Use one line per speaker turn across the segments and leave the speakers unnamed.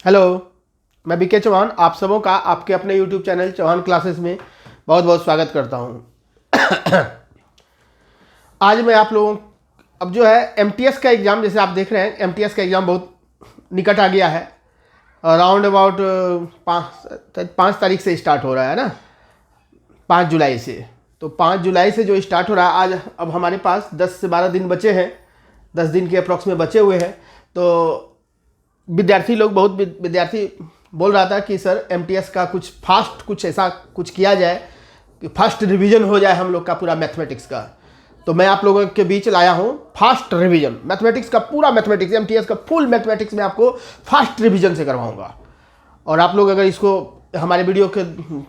Hello, मैं BK Chauhan आप सबों का आपके अपने यूट्यूब चैनल चौहान क्लासेस में बहुत बहुत स्वागत करता हूं। आज मैं आप लोगों अब जो है एमटीएस का एग्ज़ाम, जैसे आप देख रहे हैं एमटीएस का एग्ज़ाम बहुत निकट आ गया है। अराउंड अबाउट 5 तारीख से स्टार्ट हो रहा है ना, 5 जुलाई से। तो 5 जुलाई से जो स्टार्ट हो रहा है, आज अब हमारे पास 10 से 12 दिन बचे हैं, 10 दिन के अप्रॉक्स में बचे हुए हैं। तो विद्यार्थी लोग, बहुत विद्यार्थी बोल रहा था कि सर एमटीएस का कुछ फास्ट, कुछ ऐसा कुछ किया जाए कि फास्ट रिवीजन हो जाए हम लोग का पूरा मैथमेटिक्स का। तो मैं आप लोगों के बीच लाया हूँ फास्ट रिवीजन, मैथमेटिक्स का पूरा मैथमेटिक्स, एमटीएस का फुल मैथमेटिक्स में आपको फास्ट रिवीजन से करवाऊंगा। और आप लोग अगर इसको हमारे वीडियो के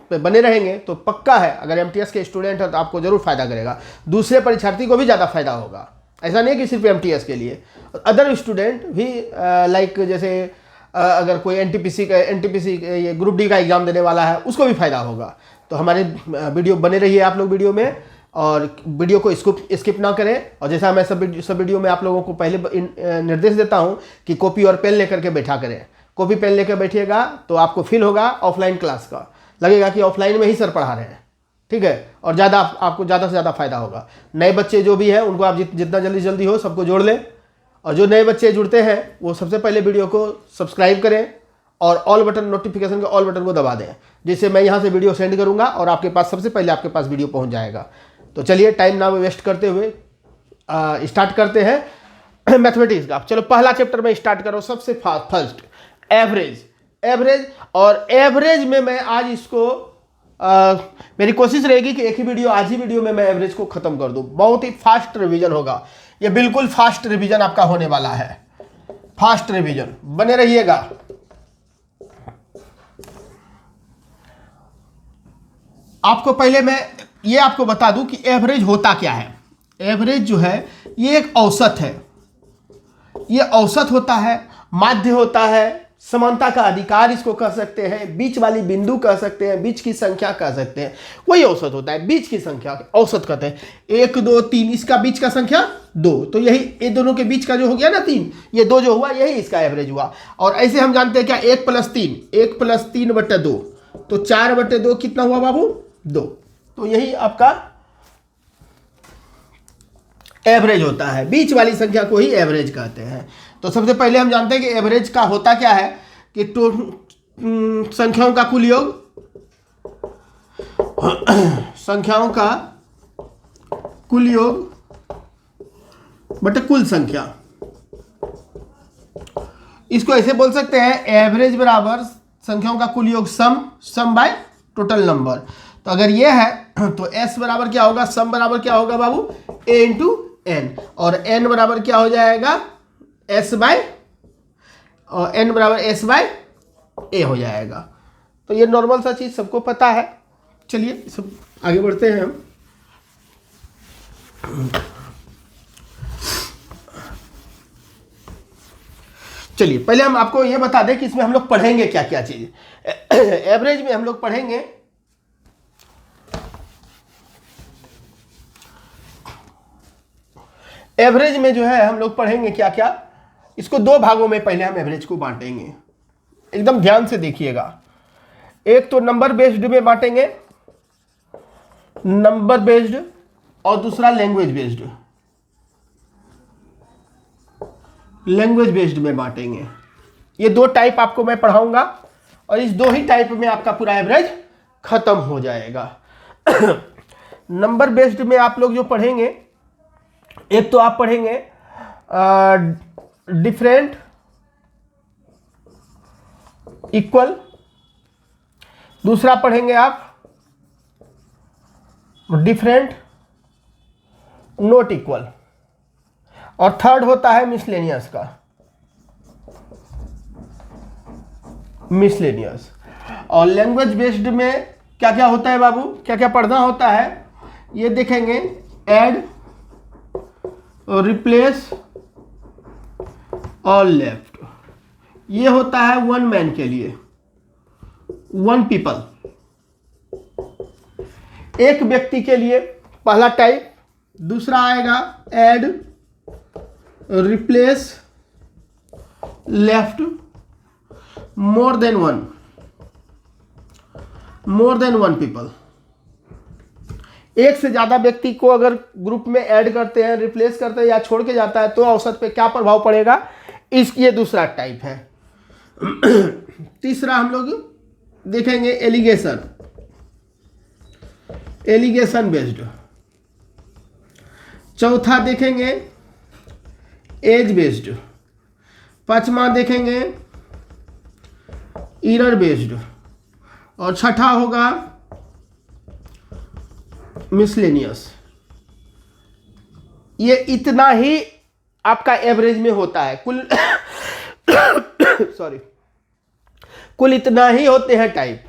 पे बने रहेंगे तो पक्का है, अगर एमटीएस के स्टूडेंट है तो आपको जरूर फायदा करेगा, दूसरे परीक्षार्थी को भी ज़्यादा फायदा होगा। ऐसा नहीं है कि सिर्फ एमटीएस के लिए, अदर स्टूडेंट भी लाइक जैसे अगर कोई एनटीपीसी ये ग्रुप डी का एग्ज़ाम देने वाला है उसको भी फायदा होगा। तो हमारे वीडियो बने रहिए आप लोग वीडियो में, और वीडियो को स्किप ना करें। और जैसा मैं सब वीडियो में आप लोगों को पहले निर्देश देता हूँ कि कॉपी और पेन लेकर के बैठा करें। कॉपी पेन लेकर बैठिएगा तो आपको फील होगा ऑफलाइन क्लास का, लगेगा कि ऑफलाइन में ही सर पढ़ा रहे हैं, ठीक है। और आपको ज़्यादा से ज़्यादा फायदा होगा। नए बच्चे जो भी हैं उनको आप जितना जल्दी हो सबको जोड़ लें, और जो नए बच्चे जुड़ते हैं वो सबसे पहले वीडियो को सब्सक्राइब करें और ऑल बटन, नोटिफिकेशन के ऑल बटन को दबा दें, जिससे मैं यहाँ से वीडियो सेंड करूँगा और आपके पास सबसे पहले आपके पास वीडियो पहुँच जाएगा। तो चलिए टाइम ना वेस्ट करते हुए स्टार्ट करते हैं मैथमेटिक्स का। चलो पहला चैप्टर में स्टार्ट करो, सबसे फर्स्ट एवरेज। और एवरेज में मैं आज इसको मेरी कोशिश रहेगी कि एक ही वीडियो, आज ही वीडियो में मैं एवरेज को खत्म कर दूं। बहुत ही फास्ट रिवीजन होगा ये, बिल्कुल फास्ट रिवीजन आपका होने वाला है। फास्ट रिवीजन, बने रहिएगा। आपको पहले मैं ये आपको बता दूं कि एवरेज होता क्या है। एवरेज जो है ये एक औसत है, ये औसत होता है, माध्य होता है, समानता का अधिकार इसको कह सकते हैं, बीच वाली बिंदु कह सकते हैं, बीच की संख्या कह सकते हैं। वही औसत होता है, बीच की संख्या औसत कहते हैं। 1 2 3 इसका बीच का संख्या 2, तो यही ये दोनों के बीच का जो हो गया ना 3, ये 2 जो हुआ यही इसका एवरेज हुआ। और ऐसे हम जानते हैं क्या, 1 + 3, 1 + 3/2, तो 4/2 कितना हुआ बाबू, 2। तो यही आपका एवरेज होता है, बीच वाली संख्या को ही एवरेज कहते हैं। तो सबसे पहले हम जानते हैं कि एवरेज का होता क्या है कि संख्याओं का कुल योग, संख्याओं का कुल योग बटे कुल संख्या, इसको ऐसे बोल सकते हैं, एवरेज बराबर संख्याओं का कुल योग सम बाय टोटल नंबर। तो अगर ये है तो s बराबर क्या होगा, सम बराबर क्या होगा बाबू, a × n, और n बराबर क्या हो जाएगा, n बराबर s/a हो जाएगा। तो ये नॉर्मल सा चीज सबको पता है। चलिए सब आगे बढ़ते हैं हम। चलिए पहले हम आपको ये बता दें कि इसमें हम लोग पढ़ेंगे क्या क्या चीज। एवरेज में हम लोग पढ़ेंगे एवरेज में जो है हम लोग पढ़ेंगे क्या क्या, इसको 2 भागों में पहले हम एवरेज को बांटेंगे, एकदम ध्यान से देखिएगा। एक तो नंबर बेस्ड में बांटेंगे, नंबर बेस्ड, और दूसरा लैंग्वेज बेस्ड में बांटेंगे। ये 2 टाइप आपको मैं पढ़ाऊंगा और इस 2 ही टाइप में आपका पूरा एवरेज खत्म हो जाएगा। नंबर बेस्ड में आप लोग जो पढ़ेंगे, एक तो आप पढ़ेंगे डिफरेंट, इक्वल, दूसरा पढ़ेंगे आप डिफरेंट, नॉट इक्वल, और थर्ड होता है मिसलेनियस का, मिसलेनियस। और लैंग्वेज बेस्ड में क्या क्या होता है बाबू, क्या क्या पढ़ना होता है, ये देखेंगे, ऐड, रिप्लेस और लेफ्ट। ये होता है 1 मैन के लिए, 1 पीपल, एक व्यक्ति के लिए पहला टाइप। दूसरा आएगा add, replace, left. More than one people, एक से ज़्यादा व्यक्ति को अगर ग्रुप में ऐड करते हैं, रिप्लेस करते हैं या छोड़ के जाता है तो औसत पे क्या प्रभाव पड़ेगा, ये दूसरा टाइप है। तीसरा हम लोग देखेंगे एलिगेशन बेस्ड। चौथा देखेंगे एज बेस्ड। पांचवा देखेंगे एरर बेस्ड और छठा होगा मिसलेनियस। ये इतना ही आपका एवरेज में होता है, कुल इतना ही होते हैं टाइप।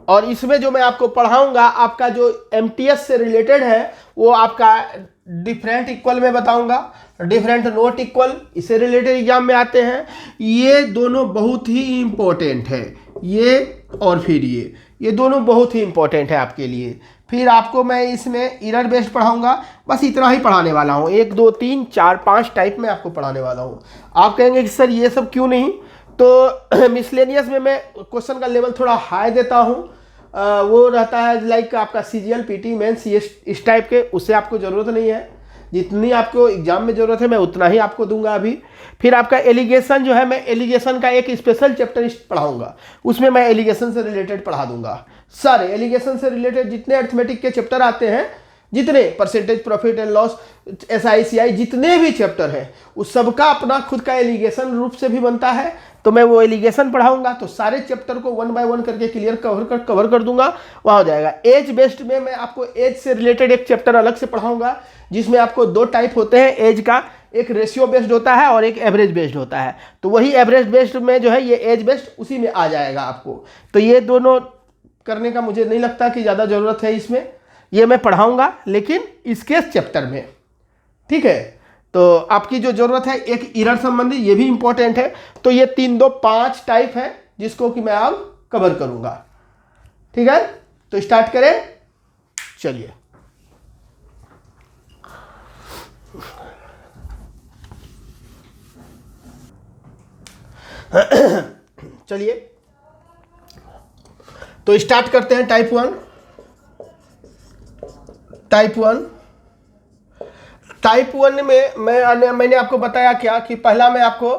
और इसमें जो मैं आपको पढ़ाऊंगा, आपका जो एमटीएस से रिलेटेड है वो आपका डिफरेंट इक्वल में बताऊंगा, डिफरेंट नोट इक्वल इससे रिलेटेड एग्जाम में आते हैं। ये दोनों बहुत ही इंपॉर्टेंट है, ये और फिर ये दोनों बहुत ही इंपॉर्टेंट है आपके लिए। फिर आपको मैं इसमें एरर बेस्ड पढ़ाऊंगा, बस इतना ही पढ़ाने वाला हूँ। 1 2 3 4 5 टाइप में आपको पढ़ाने वाला हूँ। आप कहेंगे कि सर ये सब क्यों नहीं, तो मिसलेनियस में मैं क्वेश्चन का लेवल थोड़ा हाई देता हूँ। वो रहता है लाइक आपका सीजीएल पीटी मेंस, ये इस टाइप के, उससे आपको ज़रूरत नहीं है। जितनी आपको एग्जाम में ज़रूरत है मैं उतना ही आपको दूंगा अभी। फिर आपका एलिगेशन जो है, मैं एलिगेशन का एक स्पेशल चैप्टर पढ़ाऊंगा, उसमें मैं एलिगेशन से रिलेटेड पढ़ा दूंगा। सारे एलिगेशन से रिलेटेड जितने अर्थमेटिक के चैप्टर आते हैं, जितने percentage, profit and loss, SICI, जितने भी चैप्टर हैं उस सबका अपना खुद का एलिगेशन रूप से भी बनता है। तो मैं वो एलिगेशन पढ़ाऊंगा, तो सारे चैप्टर को 1 बाय 1 करके क्लियर कवर कर दूंगा, वहाँ हो जाएगा। एज बेस्ड में मैं आपको एज से रिलेटेड एक चैप्टर अलग से पढ़ाऊंगा, जिसमें आपको 2 टाइप होते हैं एज का, एक रेशियो बेस्ड होता है और एक एवरेज बेस्ड होता है। तो वही एवरेज बेस्ड में जो है ये एज बेस्ड उसी में आ जाएगा आपको। तो ये दोनों करने का मुझे नहीं लगता कि ज़्यादा ज़रूरत है इसमें, ये मैं पढ़ाऊंगा लेकिन इसके चैप्टर में, ठीक है। तो आपकी जो ज़रूरत है एक एरर संबंधी, ये भी इंपॉर्टेंट है। तो ये 3 2 5 टाइप है जिसको कि मैं अब कवर करूंगा, ठीक है। तो स्टार्ट करें, चलिए। चलिए तो स्टार्ट करते हैं टाइप 1। टाइप 1 में मैंने आपको बताया क्या कि पहला मैं आपको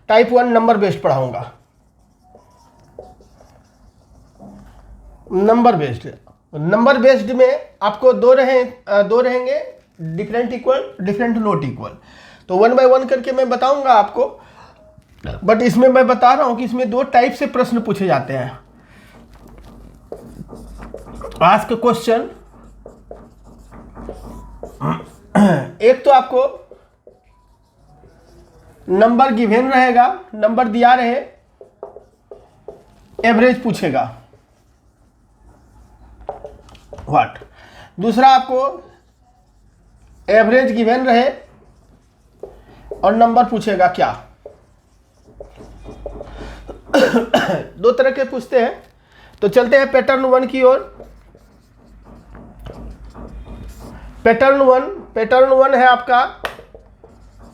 टाइप 1 नंबर बेस्ड पढ़ाऊंगा। नंबर बेस्ड में आपको दो रहेंगे, different equal, different note equal. तो 1 बाय 1 करके मैं बताऊंगा आपको, बट इसमें मैं बता रहा हूं कि इसमें 2 टाइप से प्रश्न पूछे जाते हैं। आस्क क्वेश्चन, एक तो आपको नंबर गिवन रहेगा, नंबर दिया रहे, एवरेज पूछेगा व्हाट। दूसरा आपको एवरेज गिवन रहे और नंबर पूछेगा क्या। 2 तरह के पूछते हैं। तो चलते हैं पैटर्न 1 की ओर। पैटर्न 1 है आपका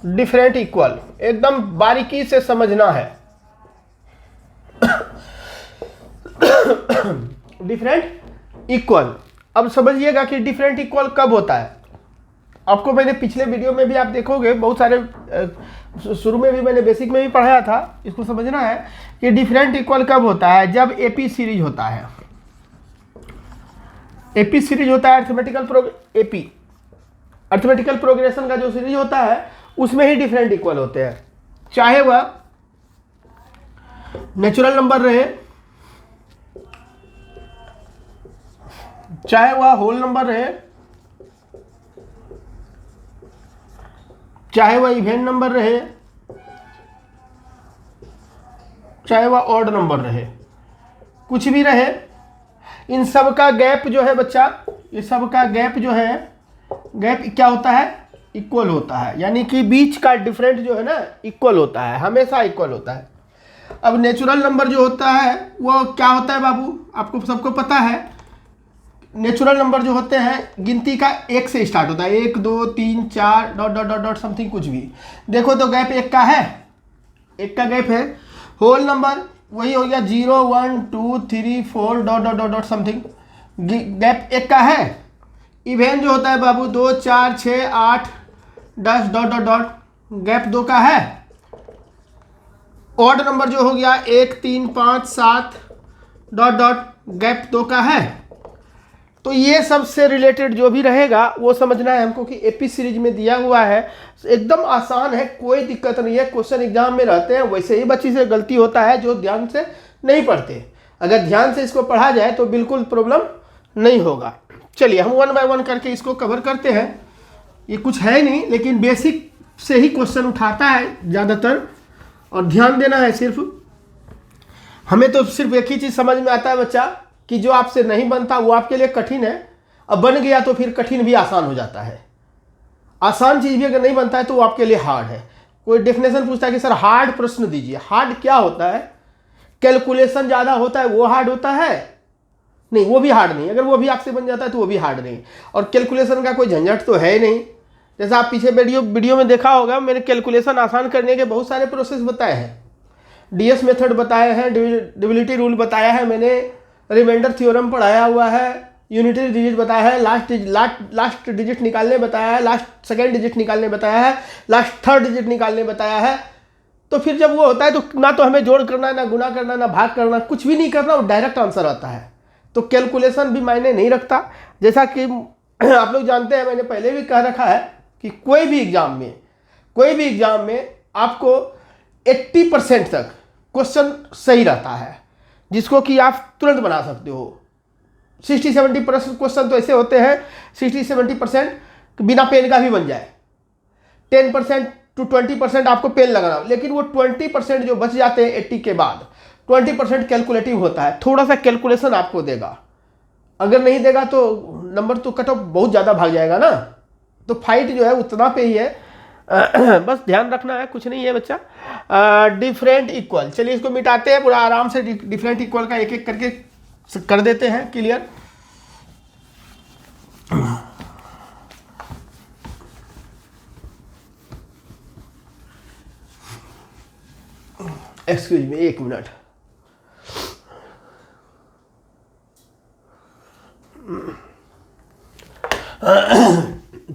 डिफरेंट इक्वल, एकदम बारीकी से समझना है। डिफरेंट इक्वल, अब समझिएगा कि डिफरेंट इक्वल कब होता है। आपको मैंने पिछले वीडियो में भी आप देखोगे, बहुत सारे शुरू में भी मैंने बेसिक में भी पढ़ाया था। इसको समझना है कि डिफरेंट इक्वल कब होता है, जब एपी सीरीज होता है। एपी सीरीज होता है, अर्थमेटिकल प्रोग्रेशन का जो सीरीज होता है उसमें ही डिफरेंट इक्वल होते हैं। चाहे वह नेचुरल नंबर रहे, चाहे वह होल नंबर रहे, चाहे वह इवेंट नंबर रहे, चाहे वह ऑड नंबर रहे, कुछ भी रहे, इन सब का गैप जो है बच्चा, ये सब का गैप जो है, गैप क्या होता है, इक्वल होता है। यानी कि बीच का डिफरेंट जो है ना इक्वल होता है, हमेशा इक्वल होता है। अब नेचुरल नंबर जो होता है वो क्या होता है बाबू, आपको सबको पता है। नेचुरल नंबर जो होते हैं गिनती का 1 से स्टार्ट होता है, 1 2 3 4 dot dot dot dot something कुछ भी। देखो तो गैप 1 का है, 1 का गैप है। होल नंबर वही हो गया 0 1 2 3 4 dot dot dot dot something. Gap 1 का है। इवेन जो होता है बाबू 2 4 6 8 10 डॉट डॉट डॉट, गैप 2 का है। ऑड नंबर जो हो गया 1 3 5 7 डॉट डॉट, गैप 2 का है। तो ये सबसे रिलेटेड जो भी रहेगा वो समझना है हमको कि एपी सीरीज में दिया हुआ है, एकदम आसान है, कोई दिक्कत नहीं है। क्वेश्चन एग्जाम में रहते हैं, वैसे ही बच्ची से गलती होता है जो ध्यान से नहीं पढ़ते। अगर ध्यान से इसको पढ़ा जाए तो बिल्कुल प्रॉब्लम नहीं होगा। चलिए हम 1 बाय 1 करके इसको कवर करते हैं। ये कुछ है नहीं, लेकिन बेसिक से ही क्वेश्चन उठाता है ज़्यादातर, और ध्यान देना है सिर्फ। हमें तो सिर्फ एक ही चीज़ समझ में आता है बच्चा, कि जो आपसे नहीं बनता वो आपके लिए कठिन है, अब बन गया तो फिर कठिन भी आसान हो जाता है। आसान चीज़ भी अगर नहीं बनता है तो वो आपके लिए हार्ड है। कोई डेफिनेशन पूछता है कि सर हार्ड प्रश्न दीजिए, हार्ड क्या होता है? कैलकुलेशन ज़्यादा होता है वो हार्ड होता है? नहीं, वो भी हार्ड नहीं। अगर वो भी आपसे बन जाता है तो वो भी हार्ड नहीं। और कैलकुलेशन का कोई झंझट तो है ही नहीं। जैसा आप पीछे वीडियो में देखा होगा, मैंने कैलकुलेशन आसान करने के बहुत सारे प्रोसेस बताए हैं। डीएस मेथड बताए हैं, डिविजिबिलिटी रूल बताया है मैंने, रिमाइंडर थ्योरम पढ़ाया हुआ है, यूनिटरी डिजिट बताया है, लास्ट डिजिट निकालने बताया है, लास्ट सेकेंड डिजिट निकालने बताया है, लास्ट थर्ड डिजिट निकालने बताया है। तो फिर जब वो होता है तो ना तो हमें जोड़ करना, ना गुना करना, ना भाग करना, कुछ भी नहीं करना, वो डायरेक्ट आंसर आता है। तो कैलकुलेशन भी मायने नहीं रखता। जैसा कि आप लोग जानते हैं, मैंने पहले भी कह रखा है कि कोई भी एग्जाम में आपको 80% तक क्वेश्चन सही रहता है, जिसको कि आप तुरंत बना सकते हो। 60-70% क्वेश्चन तो ऐसे होते हैं, 60-70% बिना पेन का भी बन जाए। 10% to 20% आपको पेन लगाना, लेकिन वो 20% जो बच जाते हैं 80 के बाद, 20% कैलकुलेटिव होता है, थोड़ा सा कैलकुलेशन आपको देगा। अगर नहीं देगा तो नंबर तो कट ऑफ बहुत ज़्यादा भाग जाएगा ना। तो फाइट जो है उतना पे ही है, बस ध्यान रखना है, कुछ नहीं है बच्चा। डिफरेंट इक्वल, चलिए इसको मिटाते हैं पूरा आराम से। डिफरेंट इक्वल का एक एक करके कर देते हैं क्लियर। Excuse me, 1 minute.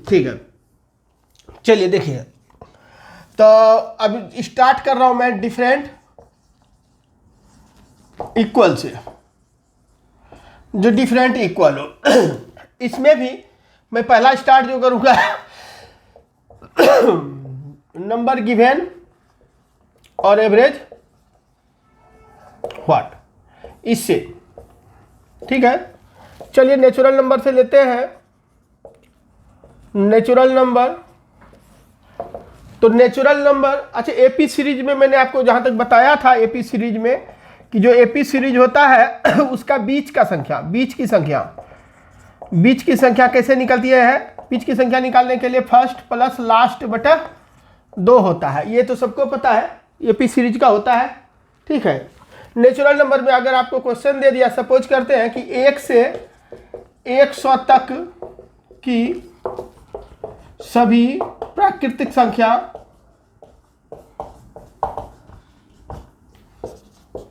ठीक है, चलिए देखिए। तो अब स्टार्ट कर रहा हूं मैं डिफरेंट इक्वल से। जो डिफरेंट इक्वल हो, इसमें भी मैं पहला स्टार्ट जो करूंगा नंबर गिवन और एवरेज व्हाट, इससे। ठीक है, चलिए नेचुरल नंबर से लेते हैं। नेचुरल नंबर, तो नेचुरल नंबर, अच्छा एपी सीरीज में मैंने आपको जहां तक बताया था, एपी सीरीज में कि जो एपी सीरीज होता है उसका बीच की संख्या कैसे निकलती है? बीच की संख्या निकालने के लिए फर्स्ट प्लस लास्ट बटा 2 होता है। ये तो सबको पता है, एपी सीरीज का होता है। ठीक है, नेचुरल नंबर में अगर आपको क्वेश्चन दे दिया, सपोज करते हैं कि 1 से 100 तक की सभी प्राकृतिक संख्या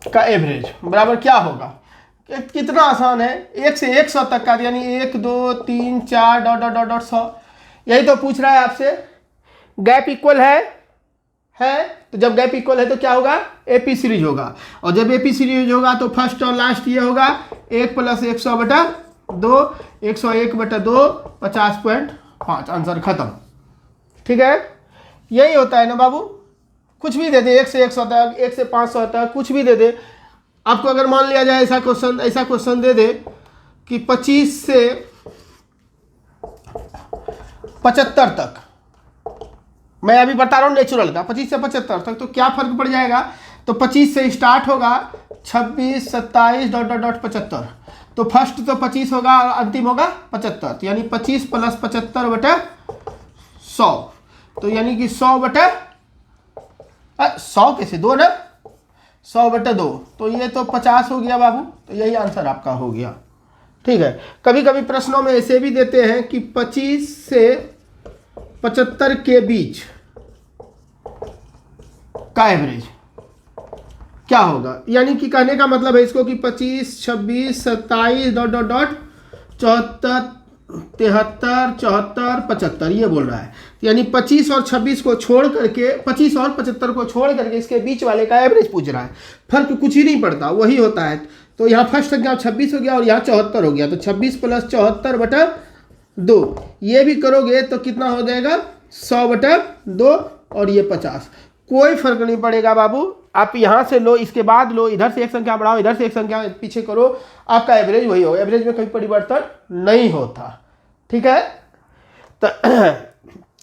का एवरेज बराबर क्या होगा? कितना आसान है, 1 से 100 तक का, यानी 1 2 3 4 डॉट डॉट डॉट डॉट 100। यही तो पूछ रहा है आपसे। गैप इक्वल है तो जब गैप इक्वल है तो क्या होगा? एपी सीरीज होगा। और जब एपी सीरीज होगा तो फर्स्ट और लास्ट ये होगा 1 + 100 बटा 2, 101 बटा 2, 50.5, आंसर खत्म। ठीक है, यही होता है ना बाबू। कुछ भी दे दे, 1 से 100 तक, 1 से 500 तक, कुछ भी दे दे आपको। अगर मान लिया जाए ऐसा क्वेश्चन दे दे कि 25 से 75 तक, मैं अभी बता रहा हूँ नेचुरल का, 25 से 75 तक, तो क्या फर्क पड़ जाएगा? तो 25 से स्टार्ट होगा, 26 27 डॉट डॉट डॉट 75। तो फर्स्ट तो 25 होगा और अंतिम होगा 75, यानी 25 + 75 बटा 100। तो यानी कि 100 बटा 100 कैसे 2 ना, 100 बटा 2, तो ये तो 50 हो गया बाबू। तो यही आंसर आपका हो गया। ठीक है, कभी कभी प्रश्नों में ऐसे भी देते हैं कि 25 से 75 के बीच का एवरेज क्या होगा, यानी कि कहने का मतलब है इसको कि 25, 26, 27 डॉट डॉट डॉट 74, 73, 74, 75 ये बोल रहा है। यानी 25 और 26 को छोड़ करके, 25 और 75 को छोड़ करके इसके बीच वाले का एवरेज पूछ रहा है। फर्क कुछ ही नहीं पड़ता, वही होता है। तो यहाँ फर्स्ट संख्या 26 हो गया और यहाँ 74 हो गया, तो 26 प्लस 74 बटा 2 ये भी करोगे तो कितना हो जाएगा 100 बटा 2 और ये 50। कोई फर्क नहीं पड़ेगा बाबू, आप यहाँ से लो, इसके बाद लो, इधर से एक संख्या बढ़ाओ, इधर से एक संख्या पीछे करो, आपका एवरेज वही होगा। एवरेज में कोई परिवर्तन नहीं होता, ठीक है। तो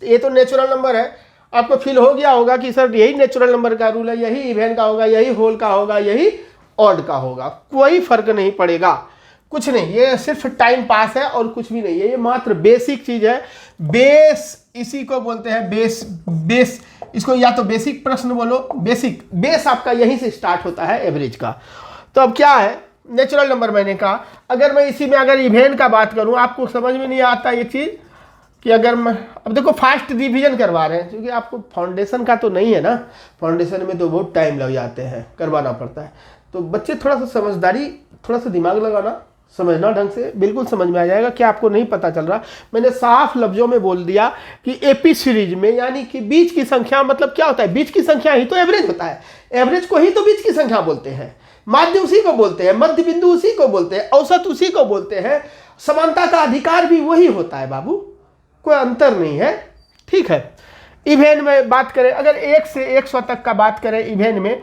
ये तो नेचुरल नंबर है। आपको फील हो गया होगा कि सर यही नेचुरल नंबर का रूल है, यही इवन का होगा, यही होल का होगा, यही ऑड का होगा। कोई फर्क नहीं पड़ेगा, कुछ नहीं, ये सिर्फ टाइम पास है और कुछ भी नहीं है। ये मात्र बेसिक चीज है। बेस इसी को बोलते हैं, बेस इसको या तो बेसिक प्रश्न बोलो, बेस आपका यहीं से स्टार्ट होता है एवरेज का। तो अब क्या है नेचुरल नंबर, मैंने कहा अगर मैं इसी में अगर इवेन का बात करूं, आपको समझ में नहीं आता ये चीज कि अगर मैं अब देखो फास्ट रिवीजन करवा रहे हैं, क्योंकि आपको फाउंडेशन का तो नहीं है ना, फाउंडेशन में तो बहुत टाइम लग जाते हैं, करवाना पड़ता है। तो बच्चे थोड़ा सा समझदारी, थोड़ा सा दिमाग लगाना, समझना ढंग से, बिल्कुल समझ में आ जाएगा कि आपको नहीं पता चल रहा। मैंने साफ लफ्जों में बोल दिया कि एपी सीरीज में यानी कि बीच की संख्या मतलब क्या होता है, बीच की संख्या ही तो एवरेज होता है। एवरेज को ही तो बीच की संख्या बोलते हैं, माध्य उसी को बोलते हैं, मध्य बिंदु उसी को बोलते हैं, औसत उसी को बोलते हैं, समानता का अधिकार भी वही होता है बाबू, कोई अंतर नहीं है, ठीक है। इवेन में बात करें, अगर 1 से 100 तक का बात करें इवेन में,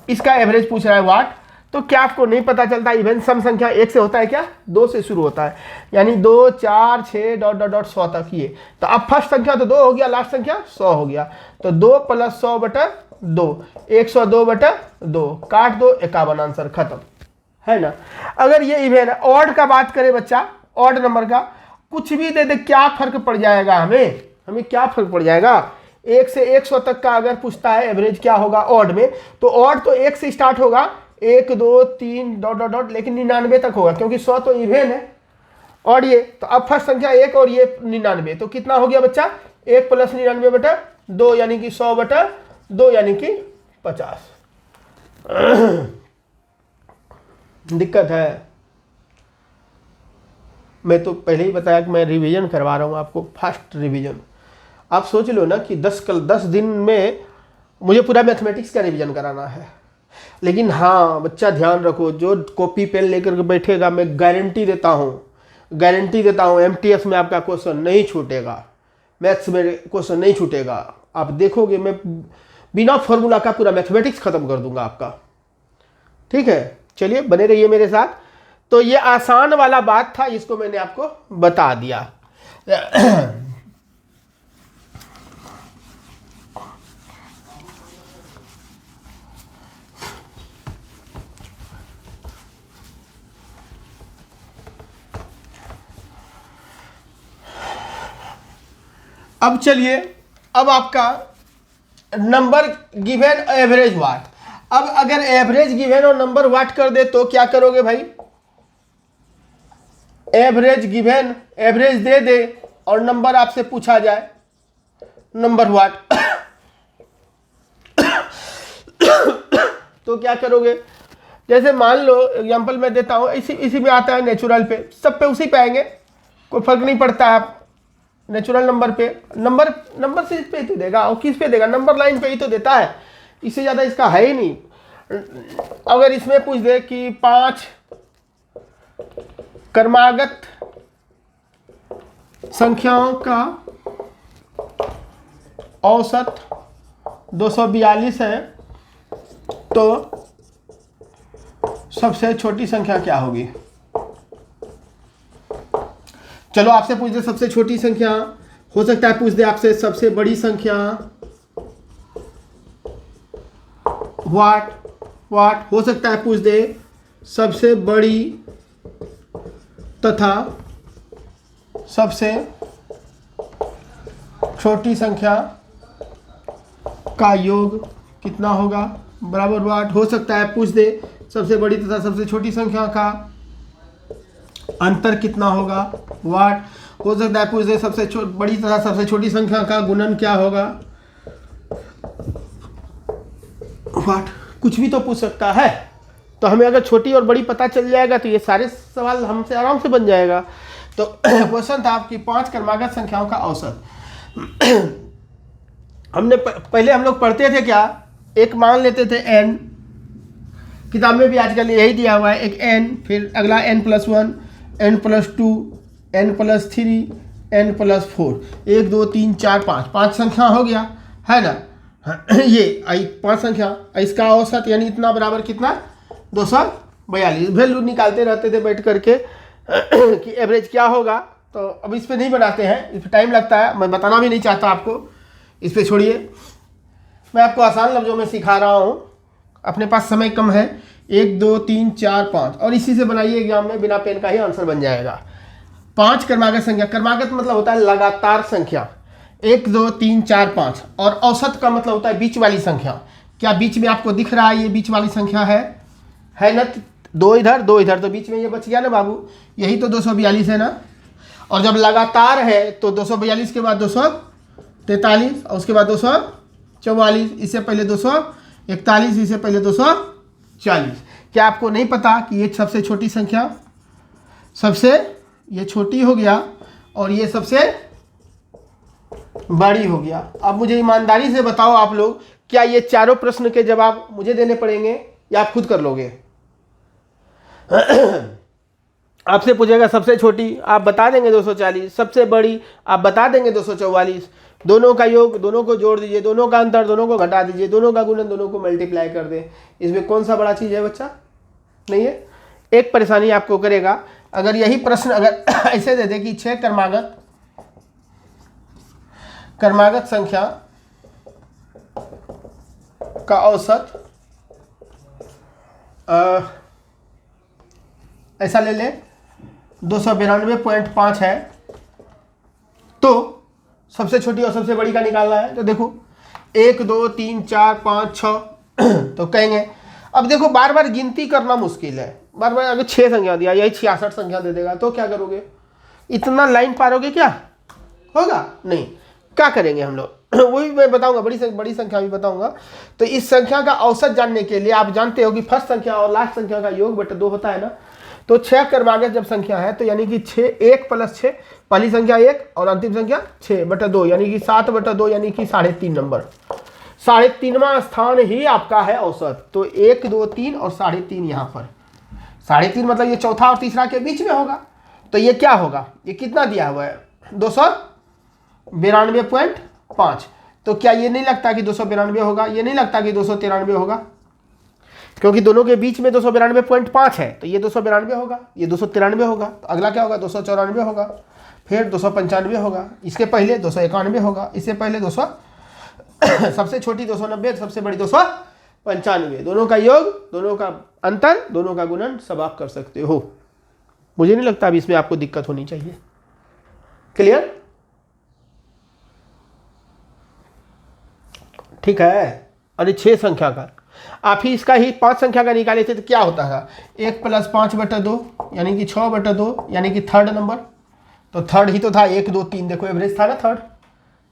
इसका एवरेज पूछ रहा है वाट, तो क्या आपको नहीं पता चलता इवेन सम संख्या 1 से होता है क्या, 2 से शुरू होता है, यानी 2, 4, 6 डॉट डॉट डॉट 100 तक ये। तो अब फर्स्ट संख्या तो 2 हो गया, लास्ट संख्या 100 हो गया, तो 2 प्लस 100 बटा 2, 102 बटा 2, काट दो, 51 आंसर खत्म, है ना। अगर ये इवेन ऑड का बात करें बच्चा, ऑड नंबर का कुछ भी दे दे, क्या फर्क पड़ जाएगा हमें क्या फर्क पड़ जाएगा। 1 से 100 तक का अगर पूछता है एवरेज क्या होगा ऑड में, तो ऑड तो 1 से स्टार्ट होगा, 1, 2, 3 डॉट डॉट डॉट, लेकिन 99 तक होगा क्योंकि 100 तो इवेन है। और ये तो अब फर्स्ट संख्या 1 और ये 99, तो कितना हो गया बच्चा 1 प्लस 99 बटा 2 यानी कि 100 बटा 2 यानी कि 50। दिक्कत है, मैं तो पहले ही बताया कि मैं रिवीजन करवा रहा हूँ आपको, फास्ट रिवीजन। आप सोच लो ना कि 10 दिन में मुझे पूरा मैथमेटिक्स का रिवीजन कराना है। लेकिन हाँ बच्चा ध्यान रखो, जो कॉपी पेन लेकर के बैठेगा, मैं गारंटी देता हूँ एमटीएस में आपका क्वेश्चन नहीं छूटेगा, मैथ्स में क्वेश्चन नहीं छूटेगा। आप देखोगे मैं बिना फॉर्मूला का पूरा मैथमेटिक्स खत्म कर दूंगा आपका, ठीक है। चलिए बने रहिए मेरे साथ। तो ये आसान वाला बात था, इसको मैंने आपको बता दिया। अब चलिए, अब आपका नंबर गिवन एवरेज वाट। अब अगर एवरेज गिवन और नंबर वाट कर दे तो क्या करोगे भाई, एवरेज गिवन, एवरेज दे दे और नंबर आपसे पूछा जाए नंबर वाट, तो क्या करोगे। जैसे मान लो एग्जांपल मैं देता हूं, इसी में आता है नेचुरल पे, सब पे उसी पे आएंगे, कोई फर्क नहीं पड़ता है। आप नेचुरल नंबर पे, नंबर सीरीज पे ही तो देगा, और किस पे देगा, नंबर लाइन पे ही तो देता है, इससे ज़्यादा इसका है ही नहीं। अगर इसमें पूछ दे कि 5 क्रमागत संख्याओं का औसत 242 है, तो सबसे छोटी संख्या क्या होगी। चलो आपसे पूछ दे सबसे छोटी संख्या, हो सकता है पूछ दे आपसे सबसे बड़ी संख्या, वाट हो सकता है पूछ दे सबसे बड़ी तथा सबसे छोटी संख्या का योग कितना होगा बराबर वाट। हो सकता है पूछ दे सबसे बड़ी तथा सबसे छोटी संख्या का अंतर कितना होगा वाट। हो सकता है पूछ दे सबसे बड़ी तथा सबसे छोटी संख्या का गुणन क्या होगा वाट। कुछ भी तो पूछ सकता है। तो हमें अगर छोटी और बड़ी पता चल जाएगा तो ये सारे सवाल हमसे आराम से बन जाएगा। तो क्वेश्चन था आपकी 5 क्रमागत संख्याओं का औसत। हमने पहले हम लोग पढ़ते थे क्या, एक मान लेते थे n, किताब में भी आजकल यही दिया हुआ है, एक n, फिर अगला n+1, n+2, n+3, n+4, 1 2 3 4 5, 5 संख्या हो गया है ना। ये आई 5 संख्या, इसका औसत यानी इतना बराबर कितना, 242। वैल्यू निकालते रहते थे बैठ करके कि एवरेज क्या होगा। तो अब इस पे नहीं बनाते हैं, इस पर टाइम लगता है, मैं बताना भी नहीं चाहता आपको, इस पे छोड़िए। मैं आपको आसान लफ्ज़ों में सिखा रहा हूँ, अपने पास समय कम है। 1 2 3 4 5 और इसी से बनाइए, एग्जाम में बिना पेन का ही आंसर बन जाएगा। 5 क्रमागत संख्या, क्रमागत मतलब होता है लगातार संख्या, 1 2 3 4 5, और औसत का मतलब होता है बीच वाली संख्या। क्या बीच में आपको दिख रहा है, ये बीच वाली संख्या है ना, 2 इधर 2 इधर, तो बीच में ये बच गया ना बाबू, यही तो 242 है ना। और जब लगातार है तो 242 के बाद 243 और उसके बाद 244, इससे पहले 241, इससे पहले 240। क्या आपको नहीं पता कि ये सबसे छोटी संख्या, सबसे ये छोटी हो गया और ये सबसे बड़ी हो गया। अब मुझे ईमानदारी से बताओ आप लोग, क्या ये चारों प्रश्न के जवाब मुझे देने पड़ेंगे या आप खुद कर लोगे? आपसे पूछेगा सबसे छोटी, आप बता देंगे 240, सबसे बड़ी आप बता देंगे 244, दोनों का योग, दोनों को जोड़ दीजिए, दोनों का अंतर, दोनों को घटा दीजिए, दोनों का गुणन, दोनों को मल्टीप्लाई कर दें। इसमें कौन सा बड़ा चीज़ है बच्चा? नहीं है। एक परेशानी आपको करेगा, अगर यही प्रश्न अगर ऐसे दे दे कि 6 क्रमागत संख्या का औसत ऐसा ले ले 292.5 है, तो सबसे छोटी और सबसे बड़ी का निकालना है। तो देखो 1 2 3 4 5 6 तो कहेंगे, अब देखो बार बार गिनती करना मुश्किल है, बार बार अगर 6 संख्या दिया, यही 66 संख्या दे देगा तो क्या करोगे? इतना लाइन पारोगे क्या? होगा नहीं। क्या करेंगे हम लोग वही मैं बताऊंगा, बड़ी संख्या भी बताऊंगा। तो इस संख्या का औसत जानने के लिए आप जानते हो कि फर्स्ट संख्या और लास्ट संख्या का योग बटा 2 होता है ना। तो 6 क्रमागत जब संख्या है तो यानी कि 6 1 + 6, पहली संख्या 1 और अंतिम संख्या 6 बटा 2 यानी कि 7 बटा 2 यानी कि 3.5 नंबर, 3.5वां स्थान ही आपका है औसत। तो 1 2 3 और 3.5 यहाँ पर, 3.5 मतलब ये चौथा और तीसरा के बीच में होगा। तो ये क्या होगा, ये कितना दिया हुआ है? 292.5। तो क्या ये नहीं लगता कि 292 होगा? ये नहीं लगता कि 293 होगा, क्योंकि दोनों के बीच में 292.5 है, तो ये 292 होगा, ये 293 होगा। तो अगला क्या होगा? 294 होगा, फिर 295 होगा, इसके पहले 291 होगा, इससे पहले 200 सबसे छोटी 290, सबसे बड़ी 295। दोनों का योग, दोनों का अंतर, दोनों का गुणन सब आप कर सकते हो। मुझे नहीं लगता अभी इसमें आपको दिक्कत होनी चाहिए। क्लियर? ठीक है। अरे 6 संख्या का आप ही इसका ही 5 संख्या का निकाले थे तो क्या होता है? 1 + 5 बटा 2 यानी कि 6 बटा 2 यानी कि थर्ड नंबर। तो थर्ड ही तो था, 1 2 3 देखो एवरेज था ना थर्ड,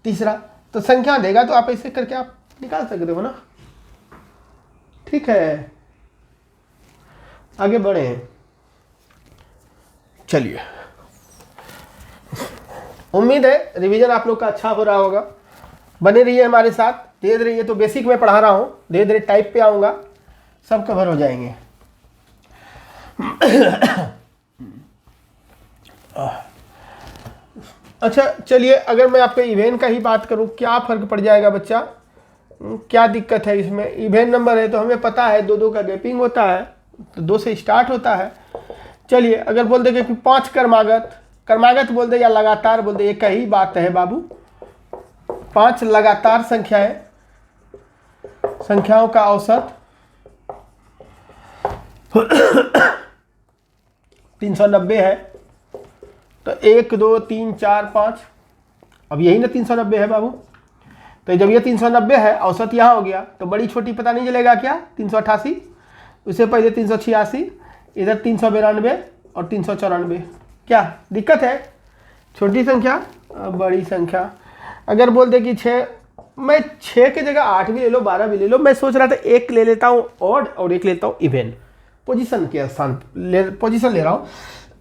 तीसरा। तो संख्या देगा तो आप ऐसे करके आप निकाल सकते हो ना। ठीक है, आगे बढ़े। चलिए, उम्मीद है रिवीजन आप लोग का अच्छा हो रहा होगा। बने रहिए हमारे साथ, धीरे धीरे, ये तो बेसिक में पढ़ा रहा हूँ, धीरे धीरे टाइप पे आऊँगा, सब कवर हो जाएंगे। अच्छा चलिए, अगर मैं आपके इवेंट का ही बात करूँ, क्या फ़र्क पड़ जाएगा बच्चा? क्या दिक्कत है इसमें? इवेंट नंबर है तो हमें पता है 2 2 का गैपिंग होता है, तो 2 से स्टार्ट होता है। चलिए, अगर बोल देंगे कि 5 क्रमागत बोल दे या लगातार बोल दे, एक ही बात है बाबू। 5 लगातार संख्याओं का औसत 390 है। तो 1 2 3 4 5, अब यही ना 390 है बाबू। तो जब ये 390 है, औसत यहाँ हो गया, तो बड़ी छोटी पता नहीं चलेगा क्या? 388, उससे पहले 386, इधर 392 और 394। क्या दिक्कत है? छोटी संख्या बड़ी संख्या। अगर बोल दे कि 6 मैं 6 की जगह 8 भी ले लो, 12 भी ले लो। मैं सोच रहा था एक ले लेता हूँ ऑड और एक लेता हूँ इवन, पोजीशन के स्थान पोजीशन ले रहा हूँ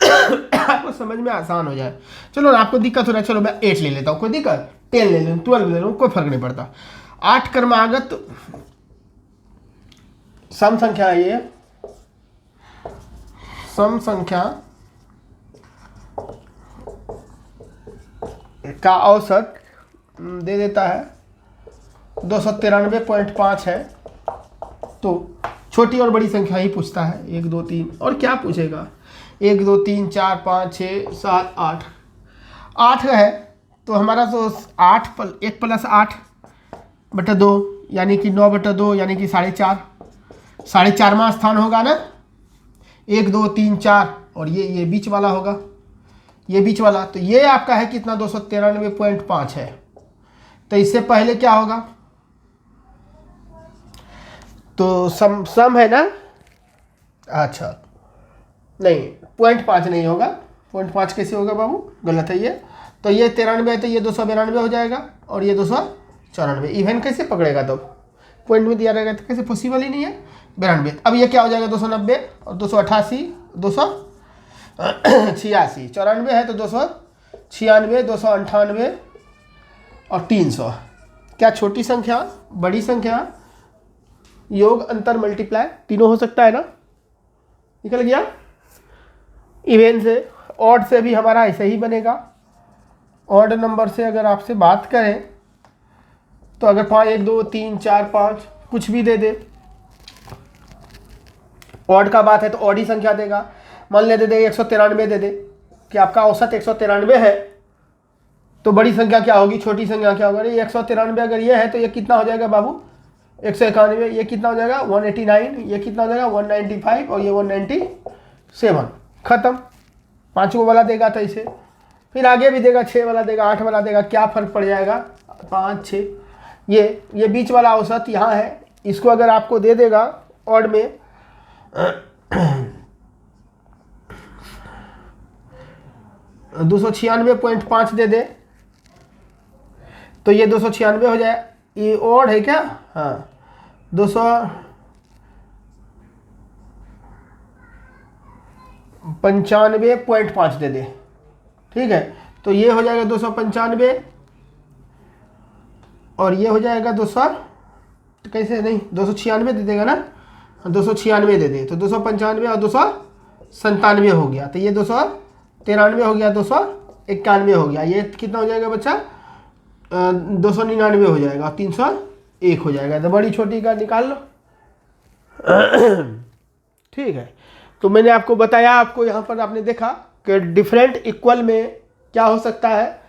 आपको समझ में आसान हो जाए। चलो आपको दिक्कत हो रहा है, चलो मैं 8 ले लेता हूँ, कोई दिक्कत, 10 ले लूँ, 12 ले लूँ, कोई फर्क नहीं पड़ता। 8 क्रमागत सम संख्या है, ये सम संख्या का औसत दे देता है 293.5 है। तो छोटी और बड़ी संख्या ही पूछता है, 1 2 3, और क्या पूछेगा, 1 2 3 4 5 6 7 8, 8 है तो हमारा तो 1 + 8/2 यानी कि 9/2 यानी कि 4.5, 4.5वां स्थान होगा ना, 1 2 3 4, और ये बीच वाला होगा, ये बीच वाला। तो ये आपका है कितना, 293.5 है। तो इससे पहले क्या होगा, तो सम है ना, अच्छा नहीं 0.5 नहीं होगा, 0.5 कैसे होगा बाबू, गलत है ये। तो ये 93 है तो ये 292 हो जाएगा, और ये 294। इवन कैसे पकड़ेगा, तो पॉइंट में दिया रहेगा तो कैसे, पॉसिबल ही नहीं है। 92, अब ये क्या हो जाएगा, 290 और 288, 286, 94 है तो 296, 298 और 300। क्या छोटी संख्या बड़ी संख्या योग अंतर मल्टीप्लाई तीनों हो सकता है ना, निकल गया। इवन से ऑड से भी हमारा ऐसे ही बनेगा। ऑड नंबर से अगर आपसे बात करें तो अगर 5 1 2 3 4 5 कुछ भी दे दे, ऑड का बात है तो ऑड ही संख्या देगा। मान ले दे दे 193 दे दे कि आपका औसत 193 है, तो बड़ी संख्या क्या होगी, छोटी संख्या क्या होगा, ये 193 अगर ये है तो ये कितना हो जाएगा बाबू, 191, ये कितना हो जाएगा 189, ये कितना हो जाएगा 195, और ये 197। खत्म। 5 वाला देगा तो इसे, फिर आगे भी देगा, 6 वाला देगा, 8 वाला देगा, क्या फर्क पड़ जाएगा, 5 6। ये बीच वाला औसत यहाँ है, इसको अगर आपको दे देगा ऑड में 296.5 दे दे, तो ये 296 हो जाए। ये ऑड है क्या, हाँ 295.5 दे दे, ठीक है। तो ये हो जाएगा 295, और ये हो जाएगा 200, कैसे नहीं 296 दे देगा ना, 296 दे दे, तो 295 और 297 हो गया। तो ये 293 हो गया, 291 हो गया, ये कितना हो जाएगा बच्चा, 299 हो जाएगा, 301 हो जाएगा। तो बड़ी छोटी का निकाल लो ठीक है। तो मैंने आपको बताया, आपको यहाँ पर आपने देखा कि डिफरेंट इक्वल में क्या हो सकता है,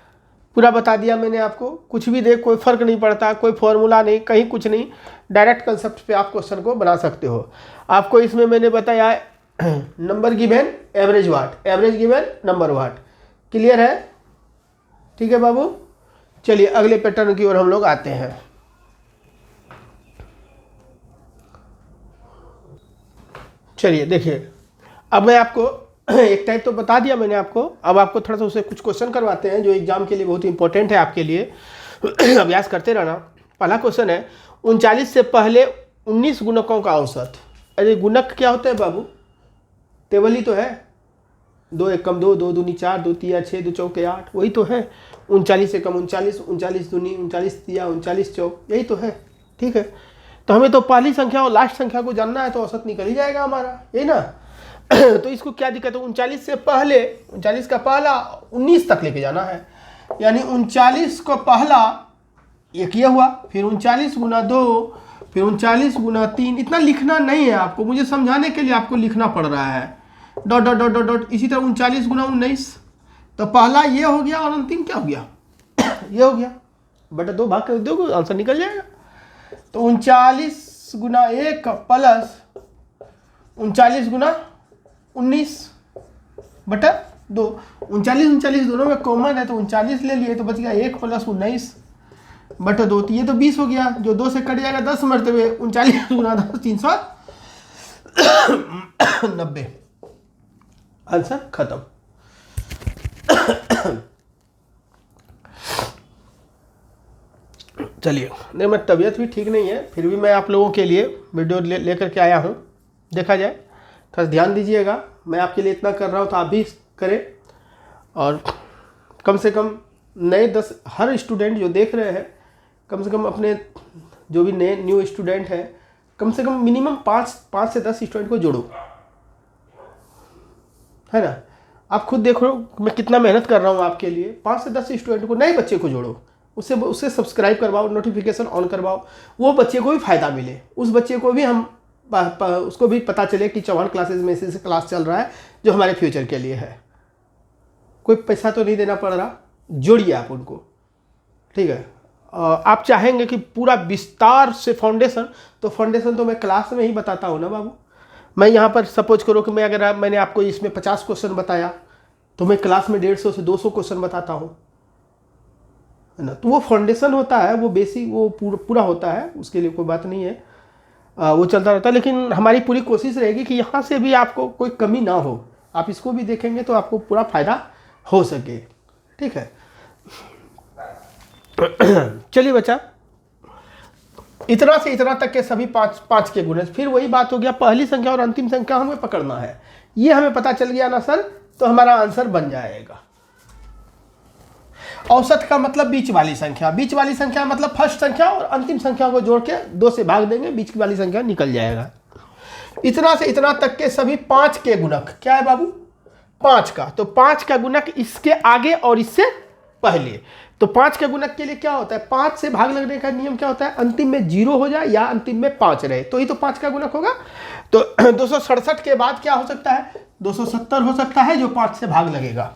पूरा बता दिया मैंने आपको। कुछ भी दे, कोई फर्क नहीं पड़ता, कोई फॉर्मूला नहीं, कहीं कुछ नहीं, डायरेक्ट कंसेप्ट पे आप क्वेश्चन को बना सकते हो। आपको इसमें मैंने बताया number given average what, average given number what, clear है, ठीक है बाबू। चलिए अगले पैटर्न की ओर हम लोग आते हैं। चलिए देखिए, अब मैं आपको एक टाइप तो बता दिया मैंने आपको, अब आपको थोड़ा सा उससे कुछ क्वेश्चन करवाते हैं जो एग्जाम के लिए बहुत इंपॉर्टेंट है आपके लिए अभ्यास करते रहना। पहला क्वेश्चन है, 39 से पहले 19 गुणकों का औसत। अरे गुणक क्या होता है बाबू, टेबल ही तो है, 2 1 कम 2, 2 दूनी 4, 2 3 6, 2 चौके 8, वही तो है। 39 से कम 39, 39 दूनी 39 3, 39 चौक, यही तो है, ठीक है। तो हमें तो पहली संख्या और लास्ट संख्या को जानना है, तो औसत निकल ही जाएगा हमारा, यही ना तो इसको क्या दिक्कत है, 39 से पहले, 39 का पहला 19 तक लेके जाना है, यानी 39 को पहला एक ये हुआ, फिर 39 गुना 2, फिर 39 गुना 3। इतना लिखना नहीं है आपको, मुझे समझाने के लिए आपको लिखना पड़ रहा है, dot dot dot dot dot. इसी तरह 39 गुना 19, तो पहला ये हो गया और अंतिम क्या हो गया ये हो गया, बटा 2 भाग कर दो, आंसर निकल जाएगा। तो 39 गुना 1 प्लस 39 गुना 19 बटा 2। 39 39 दोनों में कॉमन है, तो 39 ले लिए, तो बच गया 1 प्लस 19 बटा 2, तो ये तो 20 हो गया, जो 2 से कट जाएगा 10 मरतबे, 39 गुना 10 390, आंसर खत्म। चलिए, नहीं मैं तबीयत भी ठीक नहीं है, फिर भी मैं आप लोगों के लिए वीडियो लेकर के आया हूँ। देखा जाए, थोड़ा ध्यान दीजिएगा, मैं आपके लिए इतना कर रहा हूँ तो आप भी करें। और कम से कम नए 10 हर स्टूडेंट जो देख रहे हैं, कम से कम अपने जो भी नए न्यू स्टूडेंट हैं, कम से कम मिनिमम 5 से 10 स्टूडेंट को जोड़ो, है ना। आप खुद देखो मैं कितना मेहनत कर रहा हूँ आपके लिए। 5 से 10 स्टूडेंट को, नए बच्चे को जोड़ो, उससे सब्सक्राइब करवाओ, नोटिफिकेशन ऑन करवाओ, वो बच्चे को भी फ़ायदा मिले, उस बच्चे को भी उसको भी पता चले कि चौहान क्लासेस में ऐसे क्लास चल रहा है जो हमारे फ्यूचर के लिए है। कोई पैसा तो नहीं देना पड़ रहा, जोड़िए आप उनको, ठीक है। आप चाहेंगे कि पूरा विस्तार से फाउंडेशन, तो फाउंडेशन तो मैं क्लास में ही बताता हूँ ना बाबू। मैं यहाँ पर सपोज करो कि मैंने आपको इसमें 50 क्वेश्चन बताया, तो मैं क्लास में 150 से 200 क्वेश्चन बताता हूँ, है ना। तो वो फाउंडेशन होता है, वो बेसिक, वो पूरा होता है, उसके लिए कोई बात नहीं है, वो चलता रहता है। लेकिन हमारी पूरी कोशिश रहेगी कि यहाँ से भी आपको कोई कमी ना हो, आप इसको भी देखेंगे तो आपको पूरा फायदा हो सके, ठीक है। चलिए बच्चा, इतना से इतना तक के सभी पाँच के गुण। फिर वही बात हो गया, पहली संख्या और अंतिम संख्या हमें पकड़ना है। ये हमें पता चल गया ना सर, तो हमारा आंसर बन जाएगा। औसत का मतलब बीच वाली संख्या, बीच वाली संख्या मतलब फर्स्ट संख्या और अंतिम संख्या को जोड़ के 2 से भाग देंगे, बीच वाली संख्या निकल जाएगा। इतना से इतना तक के सभी 5 के गुणक, क्या है बाबू, 5 का, तो 5 का गुणक इसके आगे और इससे पहले। तो 5 के गुणक के लिए क्या होता है, 5 से भाग लगने का नियम क्या होता है, अंतिम में 0 हो जाए या अंतिम में 5 रहे, तो ही तो 5 का गुणक होगा। तो 267 के बाद क्या हो सकता है, 270 हो सकता है, जो 5 से भाग लगेगा।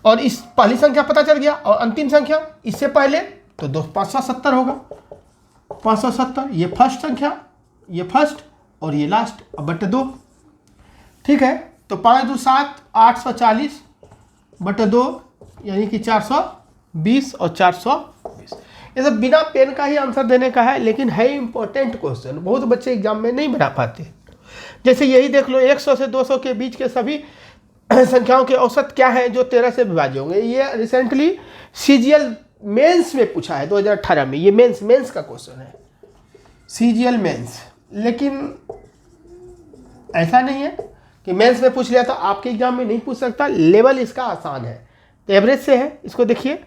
और इस पहली संख्या पता चल गया, और अंतिम संख्या इससे पहले, तो 570 होगा, 570, ये फर्स्ट संख्या, ये फर्स्ट और ये लास्ट, अब बटे 2, ठीक है। तो 5 2 7, 840 बटे 2, यानी कि 420 और 420। ये सब बिना पेन का ही आंसर देने का है, लेकिन है इंपॉर्टेंट क्वेश्चन, बहुत बच्चे एग्जाम में नहीं बना पाते। जैसे यही देख लो, 100 से 200 के बीच के सभी संख्याओं के औसत क्या है जो 13 से विभाज्य होंगे। ये रिसेंटली CGL मेंस में पूछा है 2018 में, ये मेंस का क्वेश्चन है, CGL मेंस। लेकिन ऐसा नहीं है कि मेंस में पूछ लिया तो आपके एग्जाम में नहीं पूछ सकता, लेवल इसका आसान है, तो एवरेज से है। इसको देखिए,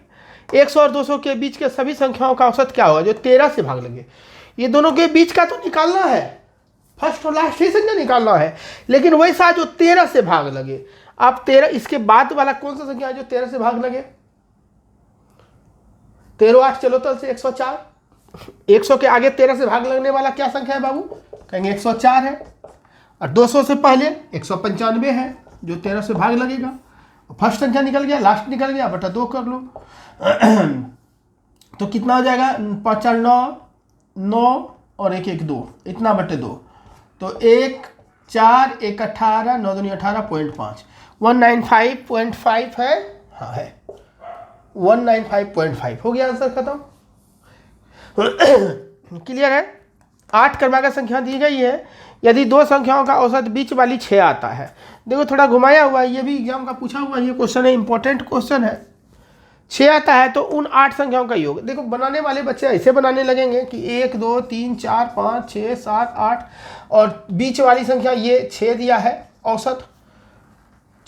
100 और 200 के बीच के सभी संख्याओं का औसत क्या होगा जो 13 से भाग लगे। ये दोनों के बीच का तो निकालना है, फर्स्ट और लास्ट ही संख्या निकालना है, लेकिन वैसा जो 13 से भाग लगे। आप 13, इसके बाद वाला कौन सा संख्या है जो 13 से भाग लगे, 13 8 चलो तो 104। 100 के आगे 13 से भाग लगने वाला क्या संख्या है बाबू, कहेंगे 104 है। और 200 से पहले 195 है जो 13 से भाग लगेगा। फर्स्ट संख्या निकल गया, लास्ट निकल गया, बटा 2 कर लो। तो कितना हो जाएगा, 5 4 9, 9 और 1 1 2, इतना बटे 2, तो 1 4 1 18, 9 2 18.5, 195.5 है, हाँ है 195.5 हो गया, आंसर खत्म। क्लियर है। 8 क्रमांक संख्या दी गई है, यदि 2 संख्याओं का औसत बीच वाली 6 आता है। देखो थोड़ा घुमाया हुआ है, ये भी एग्जाम का पूछा हुआ ये क्वेश्चन है, इंपॉर्टेंट क्वेश्चन है। 6 आता है तो उन 8 संख्याओं का योग। देखो बनाने वाले बच्चे ऐसे बनाने लगेंगे कि 1 2 3 4 5 6 7 8, और बीच वाली संख्या ये 6 दिया है, औसत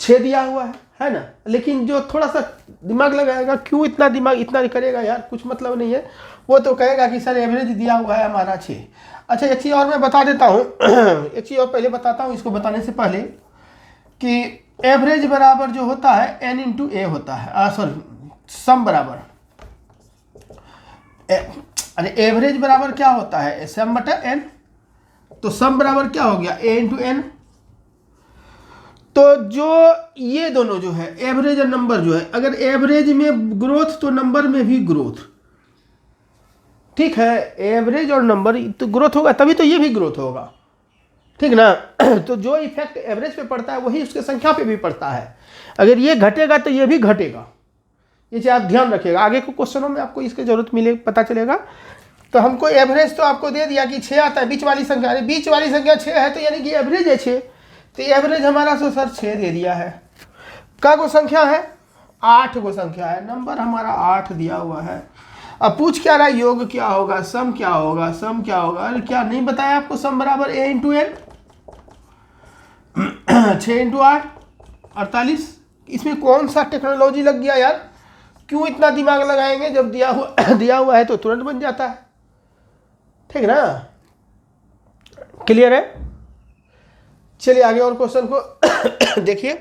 6 दिया हुआ है ना। लेकिन जो थोड़ा सा दिमाग लगाएगा, क्यों इतना दिमाग इतना करेगा यार, कुछ मतलब नहीं है, वो तो कहेगा कि सर एवरेज दिया हुआ है हमारा 6। अच्छा एक चीज़ और मैं बता देता हूँ, एक चीज़ और पहले बताता हूँ, इसको बताने से पहले कि एवरेज बराबर जो होता है n इंटू ए होता है, सॉरी सम बराबर, अरे एवरेज बराबर क्या होता है, सम बटा n, तो सम बराबर क्या हो गया, a इंटू एन। तो जो ये दोनों जो है एवरेज और नंबर जो है, अगर एवरेज में ग्रोथ तो नंबर में भी ग्रोथ, ठीक है, एवरेज और नंबर तो ग्रोथ होगा, तभी तो ये भी ग्रोथ होगा, ठीक ना। तो जो इफेक्ट एवरेज पे पड़ता है वही उसके संख्या पे भी पड़ता है। अगर ये घटेगा तो ये भी घटेगा, ये चीज़ आप ध्यान रखिएगा, आगे के क्वेश्चनों में आपको इसकी जरूरत मिले पता चलेगा। तो हमको एवरेज तो आपको दे दिया कि 6 आता है, बीच वाली संख्या, अरे बीच वाली संख्या 6 है तो यानी कि एवरेज है 6, तो एवरेज हमारा तो सर 6 दे दिया है। क्या को संख्या है, 8 को संख्या है, नंबर हमारा 8 दिया हुआ है। अब पूछ क्या रहा है, योग क्या होगा, सम क्या होगा, सम क्या होगा। अरे क्या नहीं बताया आपको, सम बराबर a इंटू एन, 6 इंटू 8 48। इसमें कौन सा टेक्नोलॉजी लग गया यार, क्यों इतना दिमाग लगाएंगे, जब दिया हुआ है तो तुरंत बन जाता है। ठीक ना, क्लियर है। चलिए आगे और क्वेश्चन को देखिए।